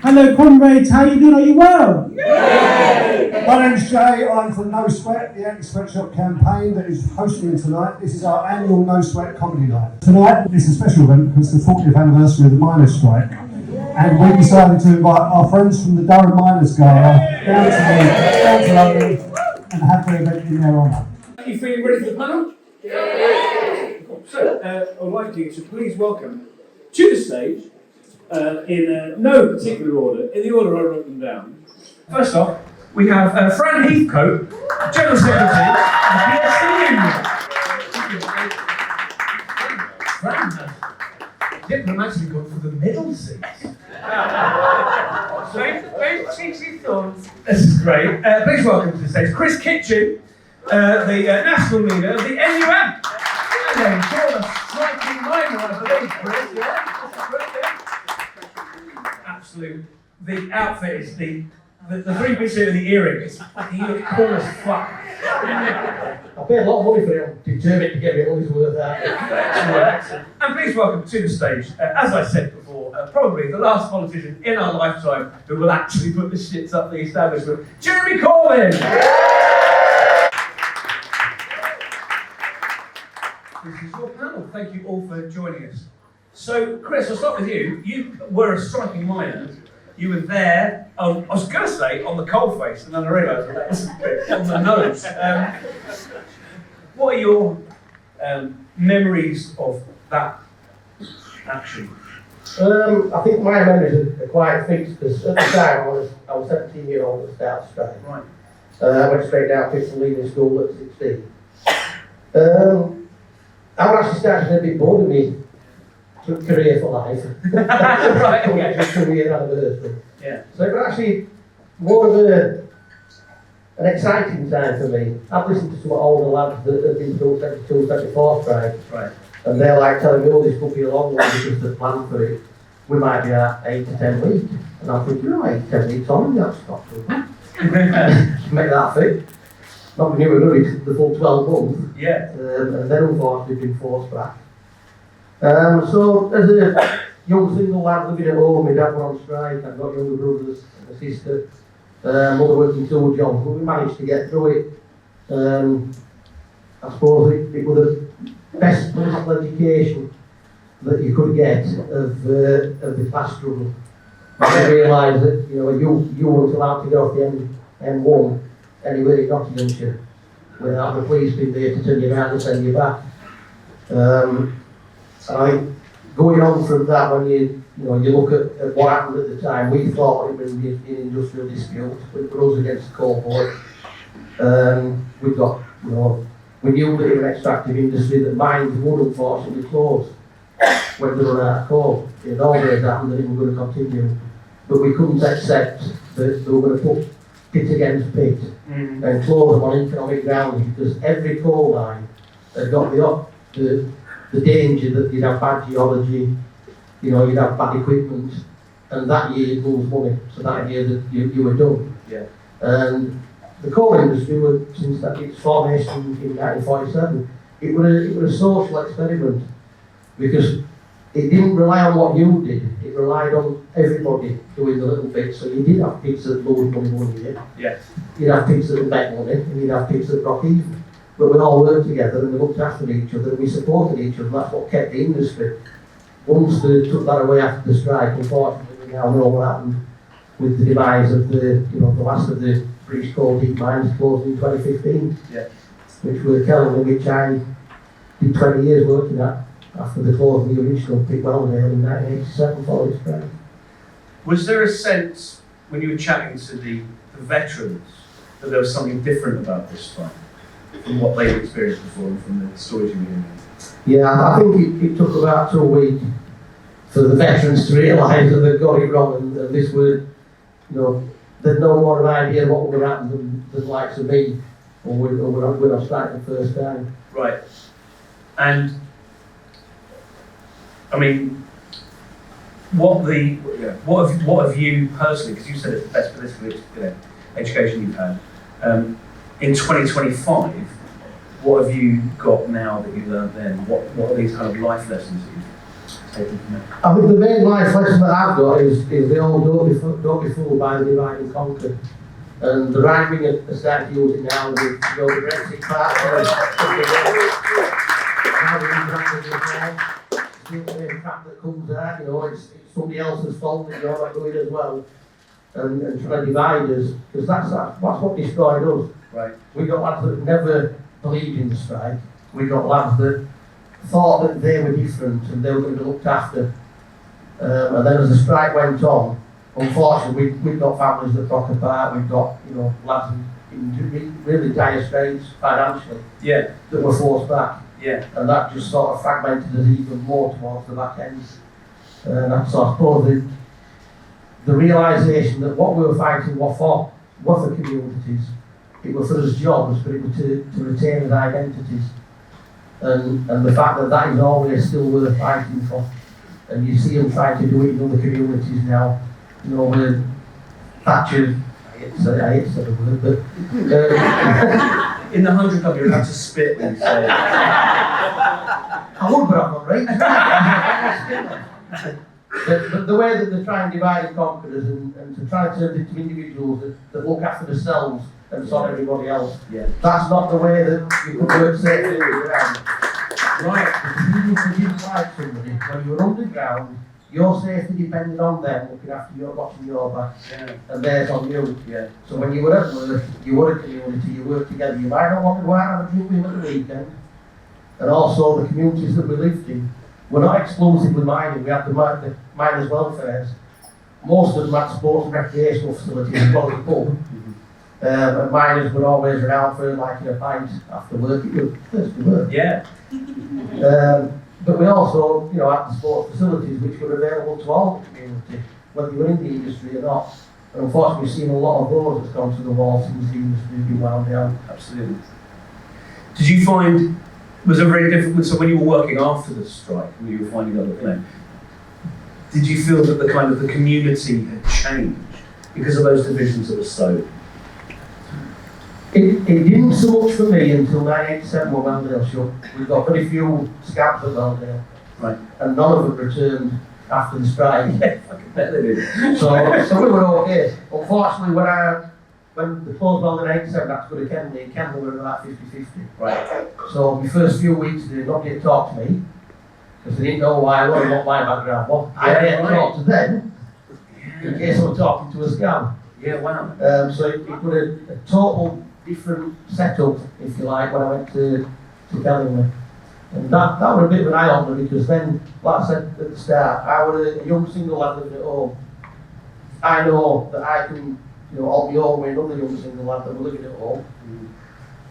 Hello comrades, how you doing? Are you well? Yay! My name's Jay, I'm from No Sweat, the anti-sweatshop campaign that is hosting tonight. This is our annual No Sweat comedy night. Tonight is a special event because it's the 40th anniversary of the miners' strike. And we decided to invite our friends from the Durham Miners Gala down to London and have the event in their honour. Are you feeling ready for the panel? Yeah! So, I'd like you to please welcome to the stage, in no particular order, in the order I wrote them down. First off, we have Fran Heathcote, General Secretary of the PSC Union. Fran has diplomatically gone for the middle seats. Very cheeky thoughts. This is great. Please welcome to the stage Chris Kitchen, the national leader of the NUM. And called a striking minor, I believe, Chris, yeah? Absolute. The outfit is the three bits of the earrings. You look cool as fuck. I paid a lot of money for it. I'm determined to get me all his worth out. And please welcome to the stage, as I said before, probably the last politician in our lifetime who will actually put the shits up the establishment, Jeremy Corbyn! This is your panel. Thank you all for joining us. So, Chris, I'll start with you. You were a striking miner. You were there, I was going to say on the coal face, and then I realised that wasn't it, on the nose. What are your memories of that action? I think my memories are quite fixed because at the time I was 17 years old at the start of strike. Right. I went straight down to leaving school at 16. I was actually starting to be bored of me. Career for life. Right, okay. Career anniversary. Yeah. So it was actually more of an exciting time for me. I've listened to some older lads that have been through 72, 74 strike. Right. And they're like telling me, oh, this could be a long one because the plan for it, we might be at 8 to 10 weeks. And I'm thinking, oh, 8 to 10 weeks on, that's not too bad. Make that fit. Not when you were doing the full 12 months. Yeah. And then unfortunately been forced back. So as a young single lad living at home, my dad was on strike, I've got younger brothers and a sister, mother working 2 jobs, but we managed to get through it. I suppose it was the best political education that you could get of the class struggle. I realised that you weren't allowed to get off the M1 anywhere in Nottinghamshire without the police being there to turn you around and send you back. Going on from that, when you look at what happened at the time, we thought it was an industrial dispute, but it was against the coal board. We got, we knew that it was an extractive industry that mines would unfortunately close when they run out of coal. It had always happened that it was going to continue, but we couldn't accept that they were going to put pit against pit and close them on economic grounds because every coal mine had got the danger that you'd have bad geology, you'd have bad equipment, and that year you'd lose money. So that year that you were done. Yeah. And the coal industry, since its formation in 1947, it was a social experiment because it didn't rely on what you did. It relied on everybody doing the little bit. So you did have pits that lose money one year. Yeah. You'd have pits that make money, and you'd have pits that broke even. But we all worked together and we looked after each other and we supported each other, and that's what kept the industry. Once they took that away after the strike, unfortunately we now know what happened with the demise of the last of the British coal deep mines closed in 2015. Yeah. Which were Kelvin, which I did 20 years working at after the closing of the original Big Weldale in 1987 following the strike. Was there a sense when you were chatting to the veterans that there was something different about this strike? From what they've experienced before and from the stories you've been hearing? Yeah, I think it took about 2 weeks for the veterans to realise that they'd got it wrong and this was, they'd no more of an idea of what would have happened than the likes of me or when I started the first time. Right. And, I mean, what have you personally, because you said it's the best political education you've had, in 2025, what have you got now that you learned then? What are these kind of life lessons that you've I think the main life lesson that I've got is the old don't be fooled by the divide and conquer. And the right wing are starting to use it now with the Brexit part. The crap that comes out, it's somebody else's fault that you're not doing as well. And trying to divide us, because that's what destroyed us. Right. We got lads that never believed in the strike. We got lads that thought that they were different and they were going to be looked after. And then as the strike went on, unfortunately, we've got families that broke apart. We've got lads in really dire straits financially. Yeah. That were forced back. Yeah. And that just sort of fragmented us even more towards the back end. And that's, I suppose, the realisation that what we were fighting was for communities. It was for us jobs, but it was to retain us identities. And the fact that that is always still worth fighting for. And you see them trying to do it in other communities now. With Thatcher, I hate to say the word, but... in the 100 Club, you're allowed to spit when you say it. I would, but I'm not right. But the way that they try and divide and conquer us and to try to turn into individuals that look after themselves and sort everybody else, that's not the way that you could work safely around. Right, if you didn't like somebody, when you were underground, your safety depended on them looking after you, watching your back, and theirs on you. Yeah. So when you were at work, you were a community, you worked together. You might not want to go out and have a drink with them at the weekend. And also the communities that we lived in were not exclusively mining. We had the miners' welfares. Most of them had sports and recreational facilities as well as a pub. And miners were always around for like a pint after work. It was thirsty work. Yeah. But we also, had the sports facilities which were available to all the community, whether you were in the industry or not. And unfortunately, we've seen a lot of those that's gone to the wall since the industry has been wound down. Absolutely. Did you find, was it very difficult, so when you were working after the strike, when you were finding other claim, did you feel that the kind of the community had changed because of those divisions that were sowed? It didn't so much for me until 1987 when Weldale shut. We've got very few scabs at Weldale. Right. And none of them returned after the strike. Yeah, I can bet they did. So we were okay. Unfortunately, when the closed Weldale in 1987, that's good at Kenley were about 50-50. Right. So my first few weeks, nobody had talked to me, because they didn't know why I wasn't what my background was. I had to talk to them, in case I was talking to a scab. Yeah, wow. So it was a total different setup, if you like, when I went to Kenley. And that was a bit of an eye-opener, because then, like I said at the start, I was a young single lad living at home. I know that I can, on my own with another young single lad that were living at home,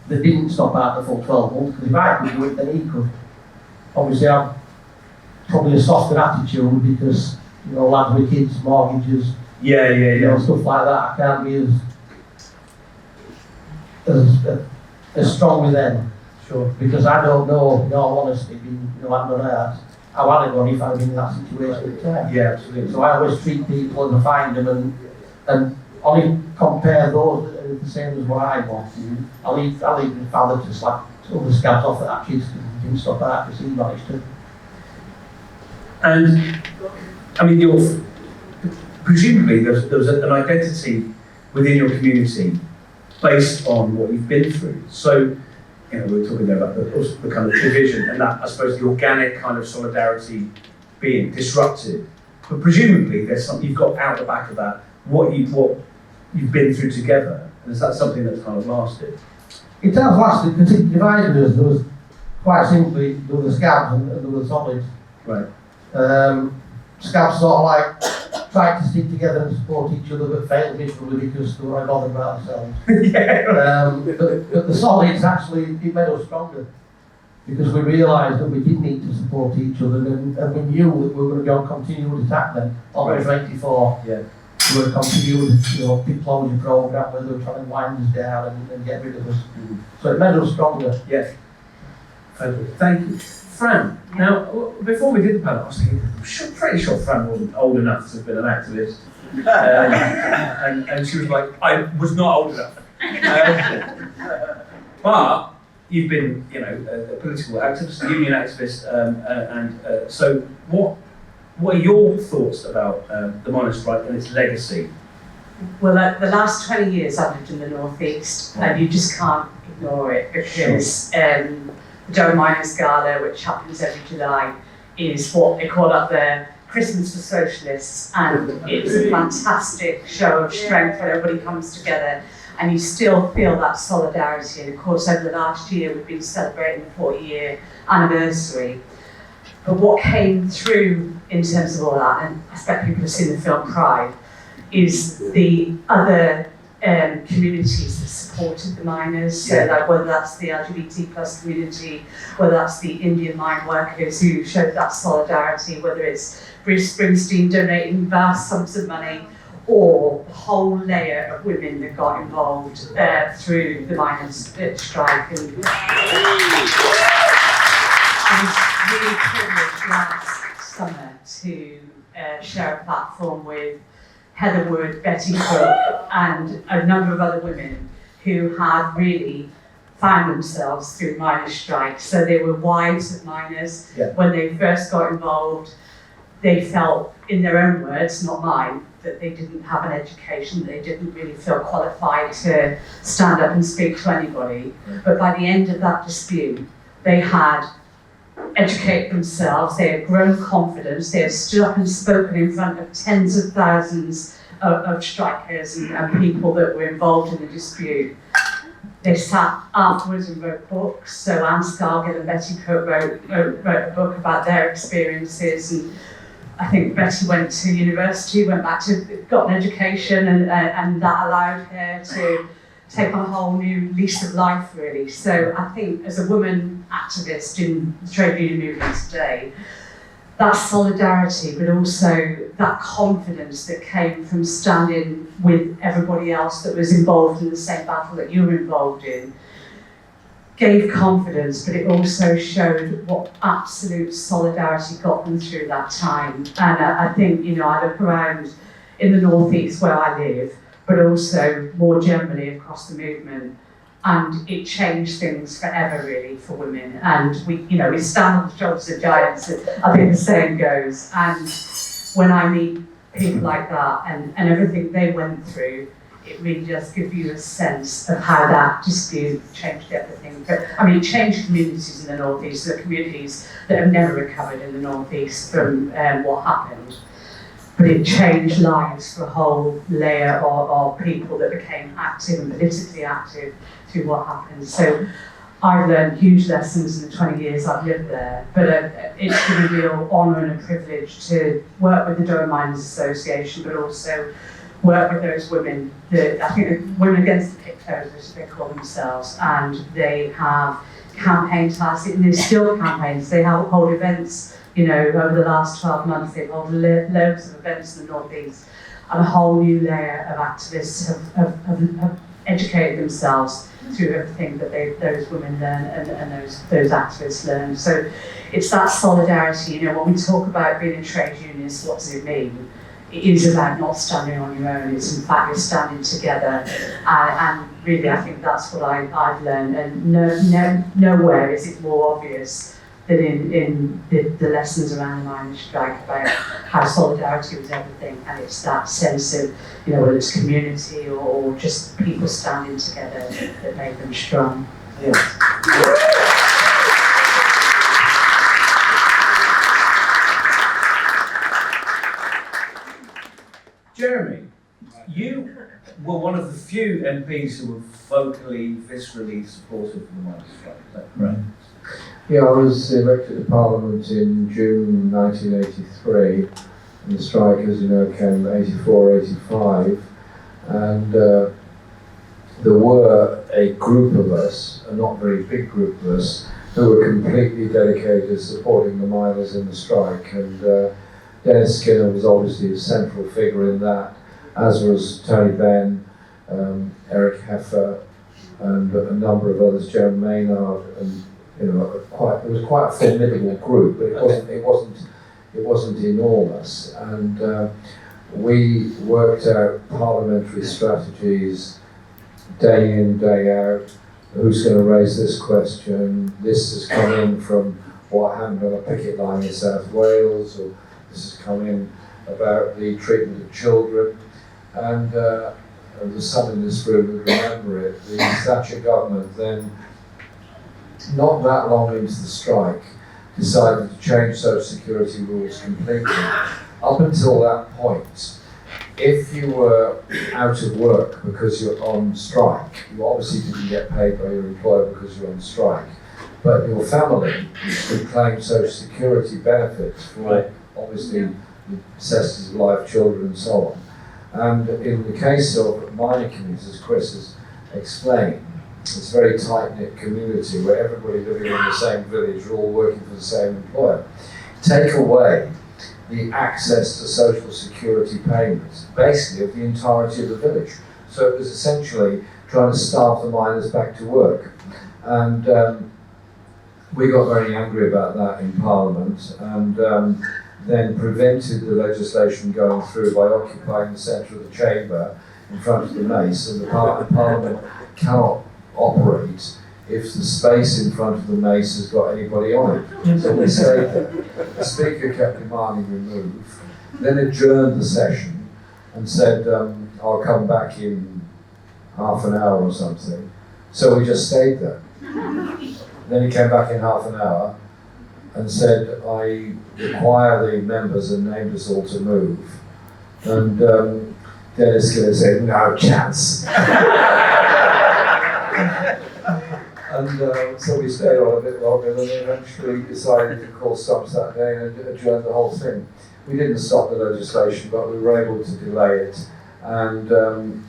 that didn't stop out the full 12 months, because if I could do it, then he could. Obviously, I'm probably a softer attitude, because, lads with kids, mortgages, stuff like that, I can't be as strong with them. Sure. Because I don't know, in all honesty, having done that, how I'd have gone if I'd been in that situation at the time. Yeah, absolutely. So I always treat people as I find them and only compare those that are the same as what I want. Mm-hmm. I'll leave the father to slap other scabs off that kids didn't stop that because he managed to. And, I mean, presumably there was an identity within your community based on what you've been through. So, we were talking there about the kind of division and that, I suppose, the organic kind of solidarity being disrupted. But presumably there's something you've got out the back of that, what you've been through together, and is that something that's kind of lasted? It has lasted because it divided us. There was, quite simply, there were the scabs and there were the solids. Right. Scabs sort of like tried to stick together and support each other, but failed miserably because they weren't bothered about themselves. But the solids actually, it made us stronger because we realised that we did need to support each other, and we knew that we were going to go on continued attack then. Almost 84. Yeah. We were going to continue with big closure programme where they were trying to wind us down and get rid of us. Mm-hmm. So it made us stronger. Yes. Thank you. Fran, now, before we did the panel, I was thinking, I'm pretty sure Fran wasn't old enough to have been an activist. And she was like, I was not old enough. But you've been, a political activist, a union activist, so what are your thoughts about the miners' strike and its legacy? Well, the last 20 years I've lived in the North East, and you just can't ignore it, because the Durham Miners Gala, which happens every July, is what they call up there Christmas for Socialists, and it's a fantastic show of strength where everybody comes together, and you still feel that solidarity. And of course, over the last year, we've been celebrating the 40-year anniversary. But what came through in terms of all that, and I expect people have seen the film Pride, is the other communities that supported the miners. So like whether that's the LGBT plus community, whether that's the Indian mine workers who showed that solidarity, whether it's Bruce Springsteen donating vast sums of money, or a whole layer of women that got involved through the miners' strike. And I was really privileged last summer to share a platform with Heather Wood, Betty Cook, and a number of other women who had really found themselves through miners' strikes. So they were wives of miners. When they first got involved, they felt, in their own words, not mine, that they didn't have an education, they didn't really feel qualified to stand up and speak to anybody. But by the end of that dispute, they had educated themselves, they had grown confidence, they had stood up and spoken in front of tens of thousands of strikers and people that were involved in the dispute. They sat afterwards and wrote books. So Anne Scargill and Betty Cook wrote a book about their experiences, and I think Betty went to university, got an education, and that allowed her to take on a whole new lease of life, really. So I think as a woman activist in the trade union movement today, that solidarity, but also that confidence that came from standing with everybody else that was involved in the same battle that you were involved in, gave confidence, but it also showed what absolute solidarity got them through that time. And I think, I look around in the North East where I live, but also more generally across the movement, and it changed things forever, really, for women. And we stand on the shoulders of giants, I think the saying goes. And when I meet people like that and everything they went through, it really does give you a sense of how that dispute changed everything. But it changed communities in the North East, the communities that have never recovered in the North East from what happened. But it changed lives for a whole layer of people that became active and politically active through what happened. So I've learned huge lessons in the 20 years I've lived there, but it's been a real honour and a privilege to work with the Durham Miners Association, but also work with those women, I think Women Against the Pictos, as they call themselves, and they have campaign tasks, and there's still campaigns, they hold events. Over the last 12 months, they've held loads of events in the North East, and a whole new layer of activists have educated themselves through everything that those women learn and those activists learn. So it's that solidarity. When we talk about being a trade unionist, what does it mean? It is about not standing on your own. It's in fact you're standing together, and really I think that's what I've learned. And nowhere is it more obvious than in the lessons around the miners' strike about how solidarity was everything, and it's that sense of, whether it's community or just people standing together that made them strong. Jeremy, you were one of the few MPs who were vocally, viscerally supportive of the miners' strike. Is that correct? Yeah, I was elected to Parliament in June 1983, and the strike, as you know, came 84, 85, and there were a group of us, a not very big group of us, who were completely dedicated to supporting the miners in the strike, and Dennis Skinner was obviously a central figure in that, as was Tony Benn, Eric Heffer, and a number of others, Joe Maynard, and it was quite a formidable group, but it wasn't enormous, and we worked out parliamentary strategies day in, day out, who's going to raise this question? This has come in from what happened on a picket line in South Wales, or this has come in about the treatment of children. And there's some in this room who remember it. The Thatcher government then, not that long into the strike, decided to change Social Security rules completely. Up until that point, if you were out of work because you're on strike, you obviously didn't get paid by your employer because you're on strike, but your family could claim Social Security benefits for obviously the necessities of life, children and so on. And in the case of mining communities, as Chris has explained, it's a very tight-knit community where everybody living in the same village are all working for the same employer. Take away the access to social security payments, basically of the entirety of the village. So it was essentially trying to starve the miners back to work. And we got very angry about that in Parliament, and then prevented the legislation going through by occupying the centre of the chamber in front of the mace, and the Parliament cannot operate if the space in front of the mace has got anybody on it. So we stayed there. The Speaker kept demanding remove, then adjourned the session and said, I'll come back in half an hour or something. So we just stayed there. Then he came back in half an hour and said, I require the members, and named us all to move. And Dennis Skinner said, no chance. And so we stayed on a bit longer, and then eventually decided to call stumps that day and adjourn the whole thing. We didn't stop the legislation, but we were able to delay it. And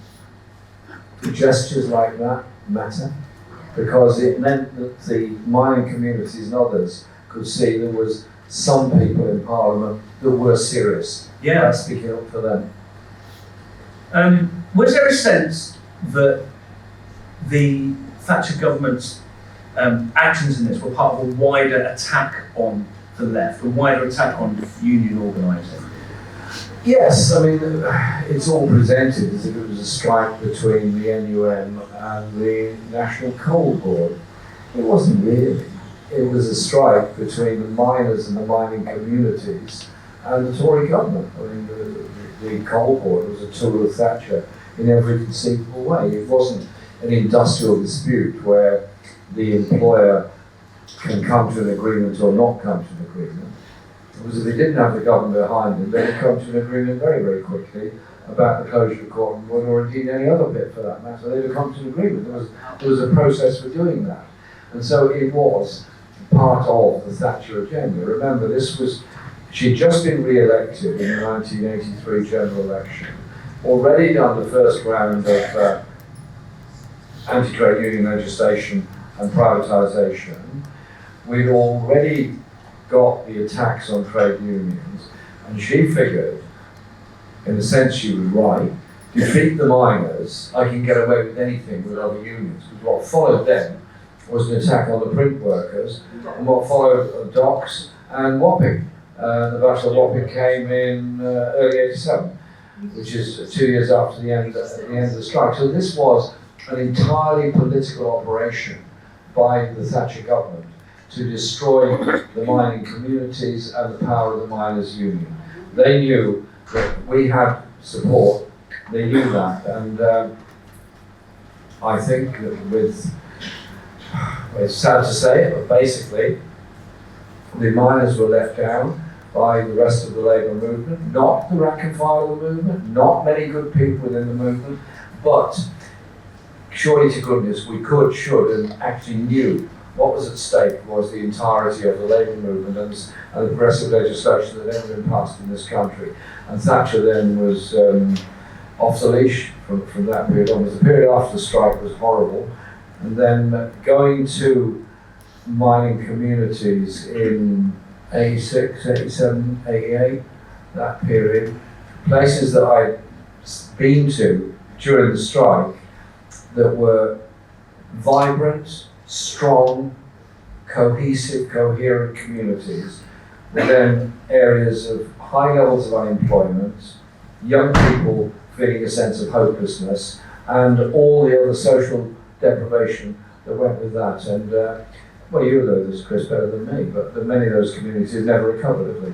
gestures like that matter, because it meant that the mining communities and others could see there was some people in Parliament that were serious about speaking up for them. Was there a sense that the Thatcher government's actions in this were part of a wider attack on the left, a wider attack on union organising? Yes, I mean, it's all presented as if it was a strike between the NUM and the National Coal Board. It wasn't really. It was a strike between the miners and the mining communities and the Tory government. I mean, the Coal Board was a tool of Thatcher in every conceivable way. It wasn't an industrial dispute where the employer can come to an agreement or not come to an agreement. It was if they didn't have the government behind them, they would come to an agreement very, very quickly about the closure of Corbyn, or indeed any other bit for that matter. They would come to an agreement. There was a process for doing that. And so it was part of the Thatcher agenda. Remember, she'd just been re-elected in the 1983 general election, already done the first round of anti-trade union legislation and privatisation. We'd already got the attacks on trade unions, and she figured, in a sense she was right, defeat the miners, I can get away with anything with other unions. Because what followed then was an attack on the print workers, and what followed docks and Wapping. The Battle of Wapping came in early '87, which is 2 years after the end of the strike. So this was an entirely political operation by the Thatcher government to destroy the mining communities and the power of the miners' union. They knew that we had support, they knew that, and I think that it's sad to say it, but basically the miners were let down by the rest of the labour movement, not the rank and file of the movement, not many good people within the movement, but surely to goodness we could, should, and actually knew what was at stake was the entirety of the labour movement and the progressive legislation that had been passed in this country. And Thatcher then was off the leash from that period onwards. The period after the strike was horrible. And then going to mining communities in 86, 87, 88, that period, places that I'd been to during the strike that were vibrant, strong, cohesive, coherent communities, but then areas of high levels of unemployment, young people feeling a sense of hopelessness, and all the other social deprivation went with that. And well, you know this, Chris, better than me, but many of those communities have never recovered, have they?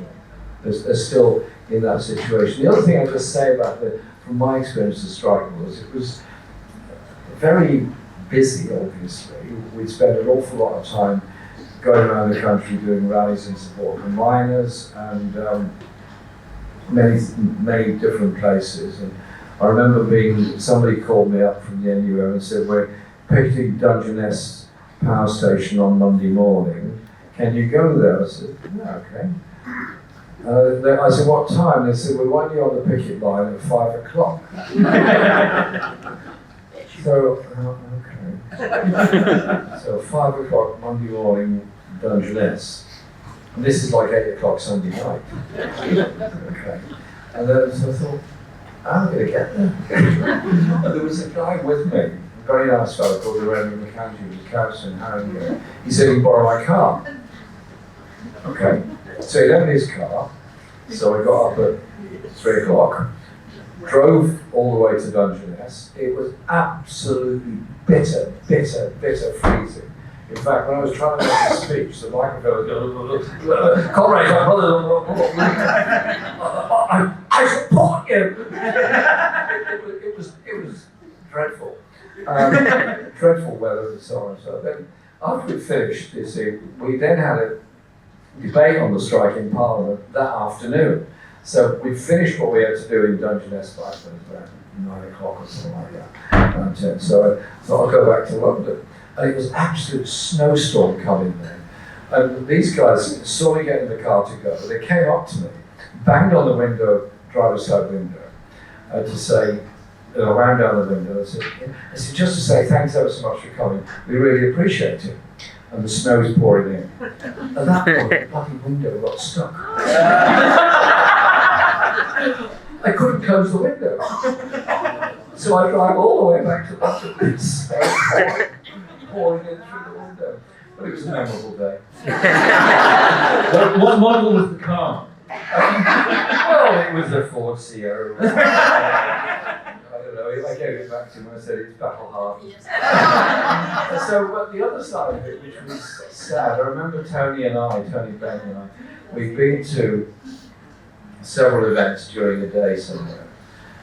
They're still in that situation. The other thing I'd just say about from my experience, the strike was, it was very busy, obviously. We spent an awful lot of time going around the country doing rallies in support of miners and many different places. And I remember somebody called me up from the NUO and said, we're picketing Dungeness power station on Monday morning. Can you go there? I said, yeah, okay. I said, what time? They said, we want you on the picket line at 5 o'clock. So, okay. So 5 o'clock Monday morning, Dungeness. And this is like 8 o'clock Sunday night. Okay. And then so I thought, I'm going to get there. And there was a guy with me, a very nice fellow called Durham Miners Association, who was council in Haringey. He said he'd borrow my car. Okay. So he left his car. So I got up at 3 o'clock, drove all the way to Dungeness. It was absolutely bitter freezing. In fact, when I was trying to make a speech, the microphone was going, comrades, I support you. It was dreadful. Dreadful weather and so on. So then, after we finished, you see, we then had a debate on the strike in Parliament that afternoon. So we finished what we had to do in Dungeness by around 9 o'clock or something like that, around 10. So I thought I'll go back to London. And it was absolute snowstorm coming then. And these guys saw me get in the car to go. They came up to me, banged on the window, driver's side window, to say, wound down the window. I said, just to say thanks ever so much for coming. We really appreciate it. And the snow's pouring in. At that point, the bloody window got stuck. I couldn't close the window. So I drive all the way back to London with snow pouring in through the window. But it was a memorable day. What model was the car? Well, it was a Ford Sierra. I don't know, I gave it back to him and I said it's battle hardened. So, but the other side of it, which was sad, I remember Tony Benn and I, we'd been to several events during the day somewhere,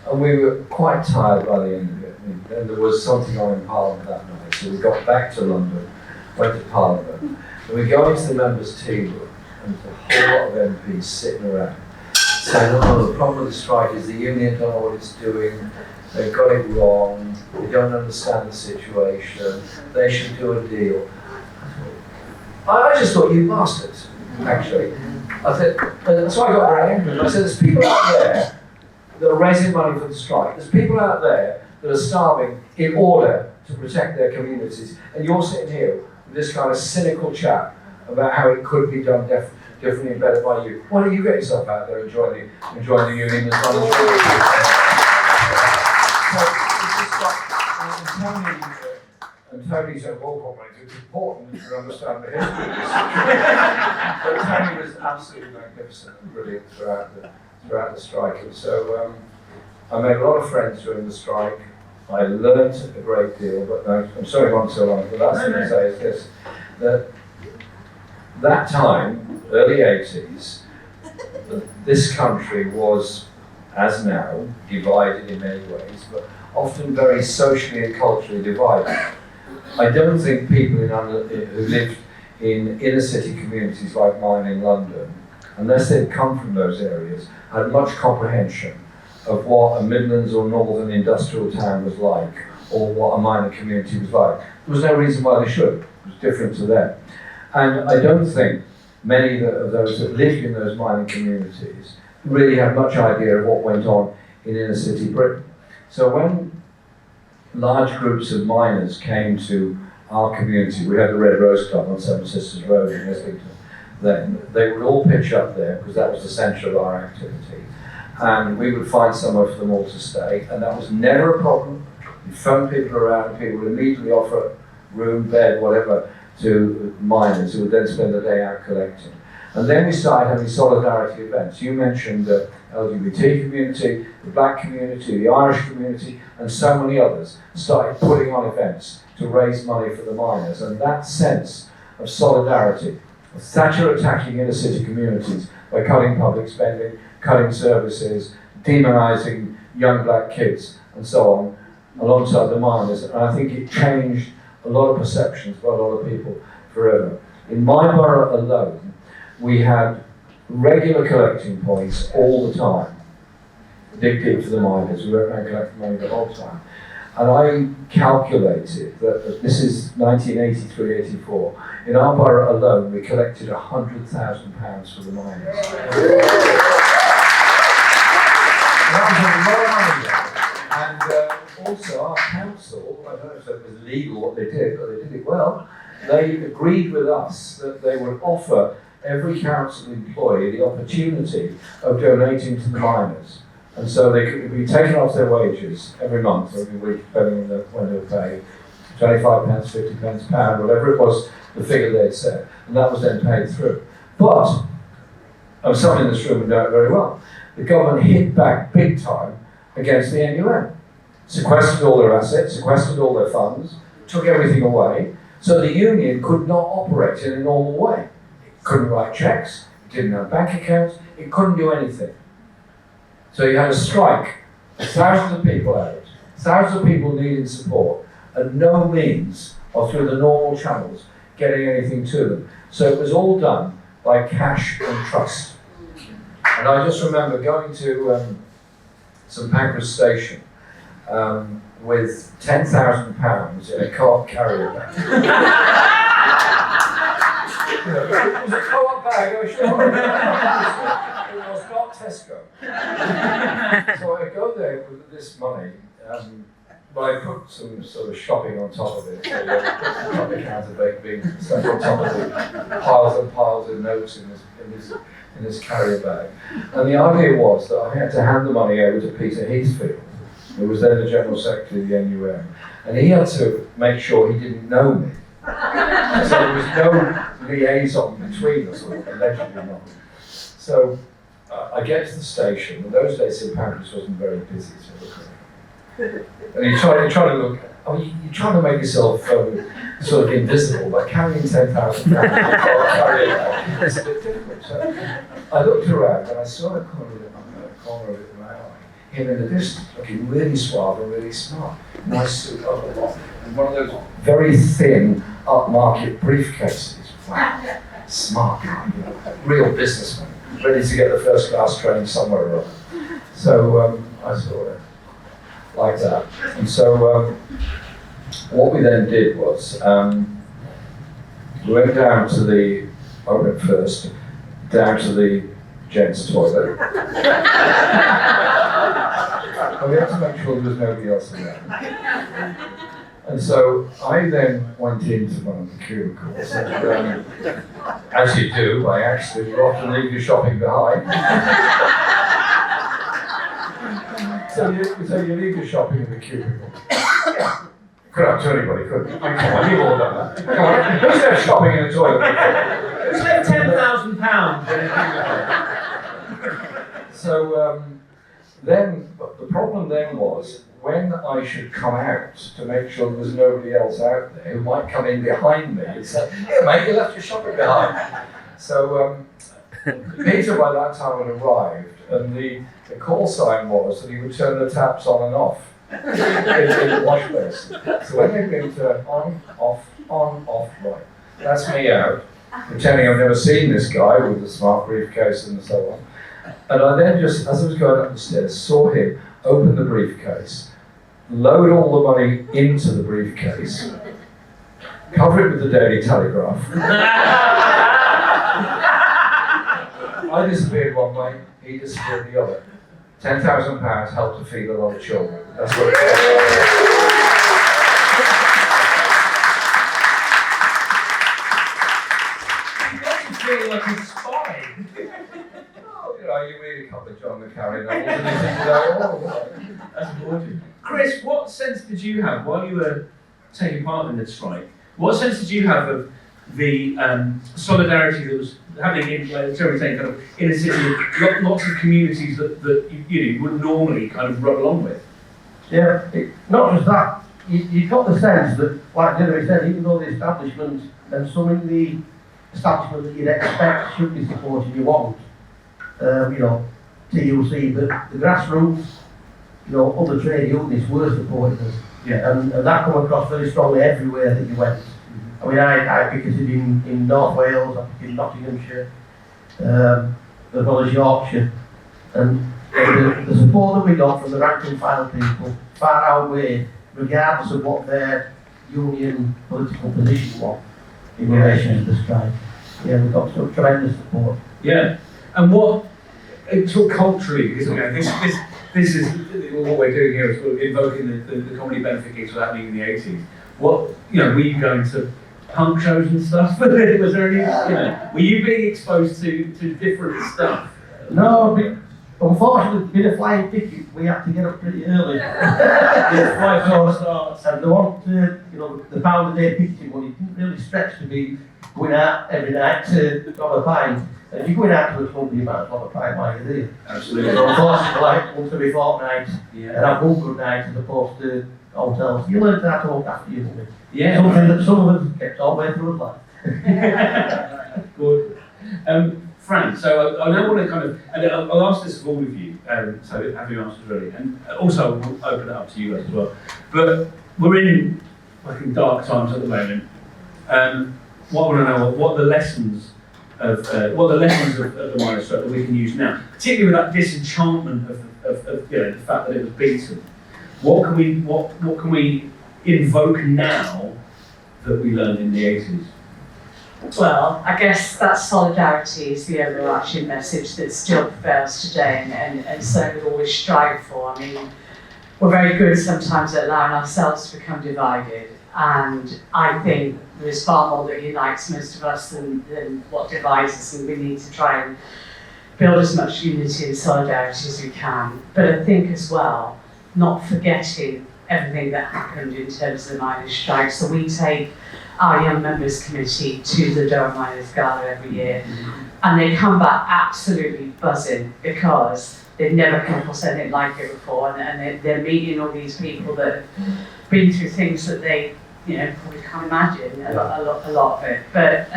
and we were quite tired by the end of it. And there was something on in Parliament that night, so we got back to London, went to Parliament, and we go into the members' tea room, and there's a whole lot of MPs sitting around saying, oh, the problem with the strike is the union don't know what it's doing, they've got it wrong, they don't understand the situation, they should do a deal. I just thought, you bastards, actually. I said, that's why I got very angry. I said, there's people out there that are raising money for the strike, there's people out there that are starving in order to protect their communities, and you're sitting here with this kind of cynical chat about how it could be done differently and better by you. Why don't you get yourself out there and join the union as well as and Tony said, well, comrades, it's important that you understand the history of this. But Tony was absolutely magnificent and brilliant throughout the strike. And so I made a lot of friends during the strike. I learned a great deal, but I'm sorry I'm on so long, but last thing to say is this, that time, early 80s, this country was, as now, divided in many ways, but often very socially and culturally divided. I don't think people who lived in inner city communities like mine in London, unless they'd come from those areas, had much comprehension of what a Midlands or Northern industrial town was like, or what a mining community was like. There was no reason why they should. It was different to them. And I don't think many of those that lived in those mining communities really had much idea of what went on in inner city Britain. So when large groups of miners came to our community, we had the Red Rose Club on Seven Sisters Road in Islington, then they would all pitch up there because that was the centre of our activity. And we would find somewhere for them all to stay, and that was never a problem. You phone people around, people would immediately offer room, bed, whatever, to miners who would then spend the day out collecting. And then we started having solidarity events. You mentioned the LGBT community, the black community, the Irish community, and so many others started putting on events to raise money for the miners. And that sense of solidarity, of Thatcher attacking inner city communities by cutting public spending, cutting services, demonising young black kids, and so on, alongside the miners. And I think it changed a lot of perceptions by a lot of people forever. In my borough alone, we had regular collecting points all the time. Dig deep for the miners. We went around collecting money the whole time. And I calculated that this is 1983-84. In our borough alone, we collected £100,000 for the miners. That was a lot of money there. And also our council, I don't know if it was legal what they did, but they did it well. They agreed with us that they would offer every council employee the opportunity of donating to the miners. And so they could be taken off their wages every month, or every week, depending on when they were paid, 25 pence, 50 pence a pound, whatever it was, the figure they'd said. And that was then paid through. But, and some in this room would know it very well, the government hit back big time against the NUM. Sequestered all their assets, sequestered all their funds, took everything away, so the union could not operate in a normal way. It couldn't write checks, it didn't have bank accounts, it couldn't do anything. So you had a strike, thousands of people out, thousands of people needing support, and no means of through the normal channels getting anything to them. So it was all done by cash and trust. And I just remember going to St Pancras Station with £10,000 in a co-op carrier bag. It was a co-op bag, I assure you. It was not Tesco. So I go there with this money, but I put some sort of shopping on top of it. So I put some couple of cans of baked beans stuck on top of the piles and piles of notes in this carrier bag. And the idea was that I had to hand the money over to Peter Heathfield, who was then the General Secretary of the NUM. And he had to make sure he didn't know me. So there was no liaison between us, or allegedly not. So I get to the station. In those days, St Pancras wasn't very busy. And you try to look, you're trying to make yourself sort of invisible by carrying £10,000. It's a bit difficult. So I looked around and I saw a corner of it in my eye. Him in the distance, looking really suave and really smart. Nice suit overall. And one of those very thin, upmarket briefcases. Wow, smart guy, real businessman, ready to get the first class train somewhere or other. So I saw it like that. And so what we then did was, we went down to the, I went first, down to the gents' toilet. And we had to make sure there was nobody else around. And so I then went into one of the cubicles, and as you do by accident, you often leave your shopping behind. so you leave your shopping in the cubicle. Could have to anybody, couldn't you? Come on, you've all done that. Come on, who's there shopping in the toilet before? Who's left £10,000 in a cubicle? So then, but the problem then was, when I should come out to make sure there was nobody else out there who might come in behind me and say, "Here mate, you left your shopping behind." So Peter by that time had arrived, and the call sign was that he would turn the taps on and off in the wash basin. So when they came to on, off, right, that's me out, pretending I've never seen this guy with the smart briefcase and so on. And I then just, as I was going up the stairs, saw him open the briefcase, load all the money into the briefcase, cover it with the Daily Telegraph. I disappeared one way, he disappeared the other. £10,000 helped to feed a lot of children. That's what it was. Feel like inspired. You know, you read a couple of John le Carré novels and you think, oh, That's gorgeous. Chris, what sense did you have while you were taking part in the strike? What sense did you have of the solidarity that was happening in, like Terry saying, kind of in a city with lots of communities that you would normally kind of run along with. Yeah, not just that, you've got the sense that, like Jeremy said, even though the establishment and some in the establishment that you'd expect should be supporting you won't, TUC, but the grassroots, other trade unions were supporting us. Yeah. And that come across very strongly everywhere that you went. I mean, I picketed in North Wales, I picketed in Nottinghamshire, as well as Yorkshire. And the support that we got from the rank and file people far outweighed, regardless of what their union political position was in relation to the strike. Yeah, we got some tremendous support. Yeah, and what sort of culturally, because this is what we're doing here, is sort of invoking the comedy benefit gigs were happening in the 80s. What, were you going to punk shows and stuff? Was there any, were you being exposed to different stuff? No, unfortunately, being a flying ticket, we had to get up pretty early. And they want the pound a day picketing money didn't really stretch to be going out every night to have a pint. And if you're going out to a company, you might as well have a pint while you're there. Absolutely. So unfortunately, like once every fortnight, and have one good night as opposed to hotels. You learn how to look after your money. Yeah. Something that some of us kept all the way through life. Good. Fran, so I now want to kind of, and I'll ask this of all of you, so have your answers ready, and also we'll open it up to you guys as well. But we're in dark times at the moment. What I want to know, what are the lessons of the miners' strike that we can use now, particularly with that disenchantment of the fact that it was beaten. What can we invoke now that we learned in the 80s? Well, I guess that solidarity is the overarching message that still prevails today and certainly always strive for. I mean, we're very good sometimes at allowing ourselves to become divided, and I think there is far more that unites most of us than what divides us, and we need to try and build as much unity and solidarity as we can. But I think as well, not forgetting everything that happened in terms of the miners' strike. So we take our young members committee to the Durham Miners Gala every year, and they come back absolutely buzzing because they've never come across anything like it before, and they're meeting all these people that have been through things that they probably can't imagine a lot of it. But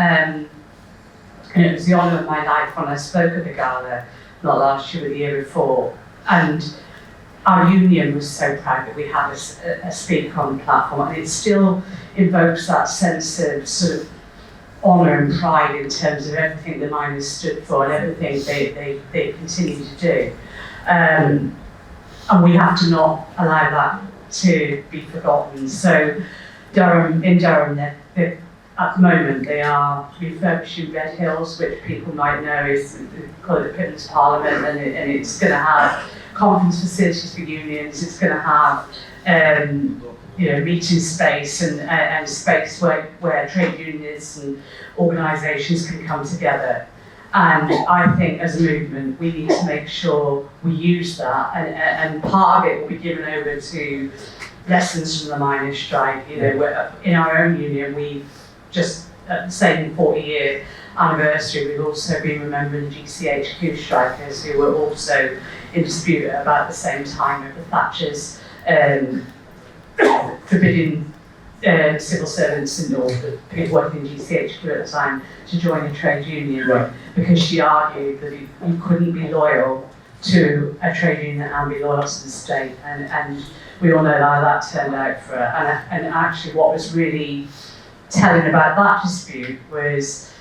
it was the honour of my life when I spoke at the gala, not last year but the year before, and our union was so proud that we had a speaker on the platform, and it still invokes that sense of sort of honour and pride in terms of everything the miners stood for and everything they continue to do. And we have to not allow that to be forgotten. So in Durham, at the moment they are refurbishing Red Hills, which people might know is called the People's Parliament, and it's going to have conference facilities for unions. It's going to have meeting space and space where trade unions and organisations can come together. And I think as a movement, we need to make sure we use that, and part of it will be given over to lessons from the miners' strike. Where in our own union, we just at the same 40-year anniversary, we've also been remembering GCHQ strikers who were also in dispute at about the same time of the Thatchers forbidding civil servants or people working in GCHQ at the time to join a trade union, right, because she argued that you couldn't be loyal to a trade union and be loyal to the state, and we all know how that turned out for her. And actually what was really telling about that dispute was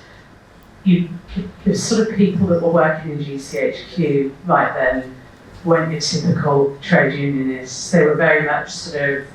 the sort of people that were working in GCHQ right then weren't your typical trade unionists. They were very much sort of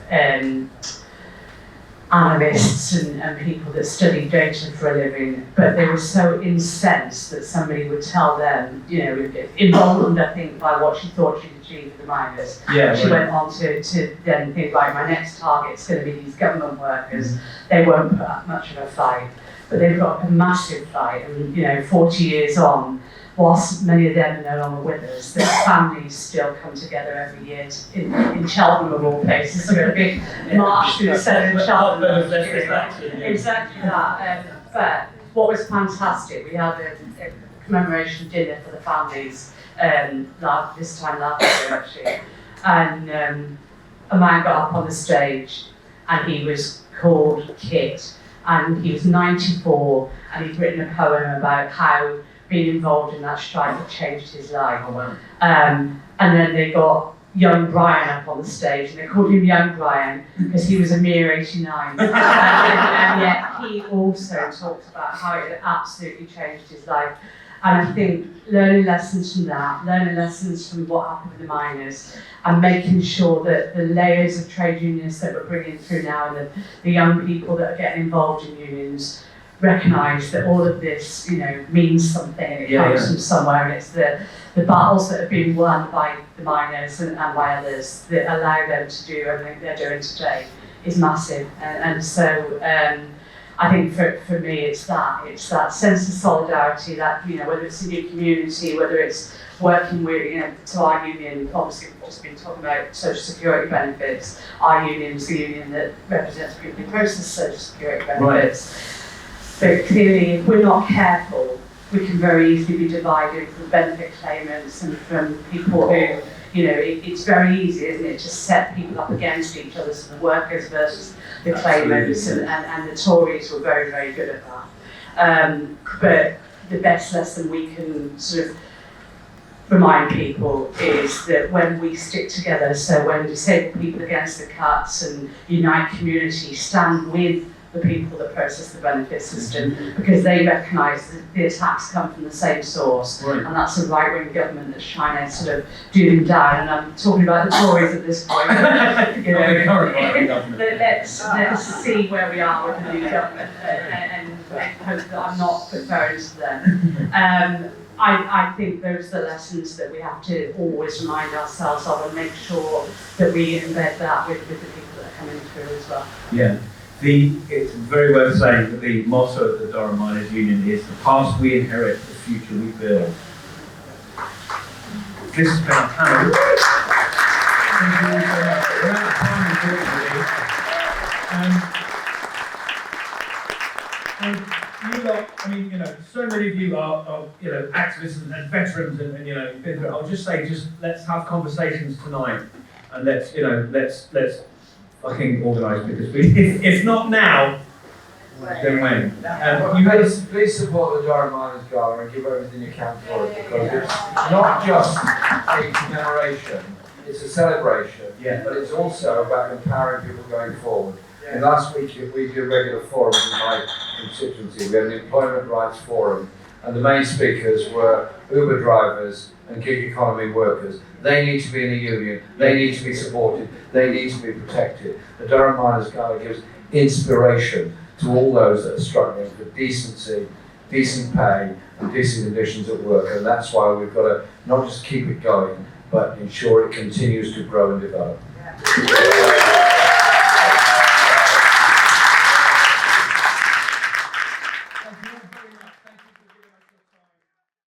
analysts and people that studied data for a living, but they were so incensed that somebody would tell them, emboldened, I think, by what she thought she'd achieved with the miners. Yeah, she went on to then think, right, my next target's going to be these government workers. They won't put up much of a fight, but they've got a massive fight, and 40 years on, whilst many of them are no longer with us, their families still come together every year in Cheltenham of all places. So a big march through the centre of Cheltenham. Exactly that. But what was fantastic, we had a commemoration dinner for the families this time last year actually, and a man got up on the stage and he was called Kit, and he was 94 and he'd written a poem about how being involved in that strike had changed his life. Oh, wow. And then they got young Brian up on the stage, and they called him Young Brian because he was a mere 89. and yet he also talked about how it had absolutely changed his life. And I think learning lessons from that, learning lessons from what happened with the miners, and making sure that the layers of trade unions that we're bringing through now, and the young people that are getting involved in unions, recognise that all of this, means something, and it comes from somewhere, and it's the battles that have been won by the miners and by others that allow them to do everything they're doing today is massive. And so I think for me it's that sense of solidarity, that whether it's a new community, whether it's working with to our union, obviously we've just been talking about social security benefits. Our union is the union that represents people who process social security benefits. Right. But clearly, if we're not careful, we can very easily be divided from benefit claimants and from people who, it's very easy, isn't it, to set people up against each other, so the workers versus the claimants, and the Tories were very, very good at that. But the best lesson we can sort of remind people is that when we stick together, so when disabled people against the cuts and unite community, stand with the people that process the benefit system, because they recognise that the attacks come from the same source, right. And that's a right-wing government that's trying to sort of do them down. And I'm talking about the Tories at this point. Let's see where we are with the new government, and hope that I'm not referring to them. I think those are the lessons that we have to always remind ourselves of, and make sure that we embed that with the people that are coming through as well. Yeah. It's very worth saying that the motto of the Durham Miners Union is "the past we inherit, the future we build." This has been our panel. Thank you all so much. We're out of time, unfortunately. And you lot, so many of you are activists and veterans, and you've been through it. I'll just say, let's have conversations tonight, and let's fucking organise, because if not now, then when? Please support the Durham Miners Gala and give everything you can for it, because it's not just a commemoration, it's a celebration, but it's also about empowering people going forward. And last week we did a regular forum in my constituency. We had an employment rights forum, and the main speakers were Uber drivers and gig economy workers. They need to be in a union, they need to be supported, they need to be protected. The Durham Miners Gala gives inspiration to all those that are struggling for decency, decent pay and decent conditions at work, and that's why we've got to not just keep it going, but ensure it continues to grow and develop.